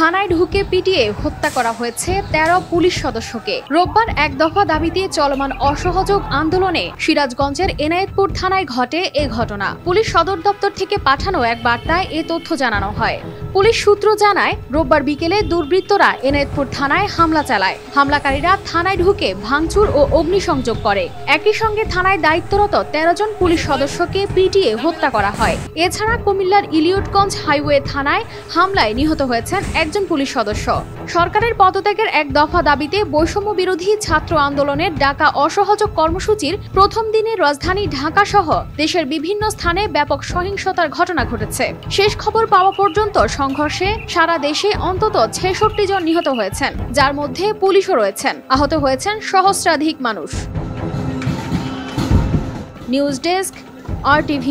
থানায় ঢুকে পিটিয়ে হত্যা করা হয়েছে ১৩ পুলিশ সদস্যকে। রোববার এক দফা দাবিতে চলমান অসহযোগ আন্দোলনে সিরাজগঞ্জের এনায়েতপুর থানায় ঘটে এ ঘটনা। পুলিশ সদর দপ্তর থেকে পাঠানো এক বার্তায় এ তথ্য জানানো হয়। পুলিশ সূত্র জানায়, রোববার বিকেলে দুর্বৃত্তরা এনায়েতপুর থানায় হামলা চালায়। হামলাকারীরা থানায় ঢুকে ভাঙচুর ও অগ্নিসংযোগ করে। একই সঙ্গে থানায় দায়িত্বরত ১৩ জন পুলিশ সদস্যকে পিটিয়ে হত্যা করা হয়। এছাড়া কুমিল্লার ইলিয়টগঞ্জ হাইওয়ে থানায় হামলায় নিহত হয়েছেন একজন পুলিশ সদস্য। সরকারের পদত্যাগের এক দফা দাবিতে বৈষম্য বিরোধী ছাত্র আন্দোলনের ডাকা অসহযোগ কর্মসূচির প্রথম দিনে রাজধানী ঢাকা সহ দেশের বিভিন্ন স্থানে ব্যাপক সহিংসতার ঘটনা ঘটেছে। শেষ খবর পাওয়া পর্যন্ত সংঘর্ষে সারা দেশে অন্তত ৬৬ জন নিহত হয়েছেন, যার মধ্যে পুলিশও রয়েছেন। আহত হয়েছেন সহস্রাধিক মানুষ। News desk, RTV।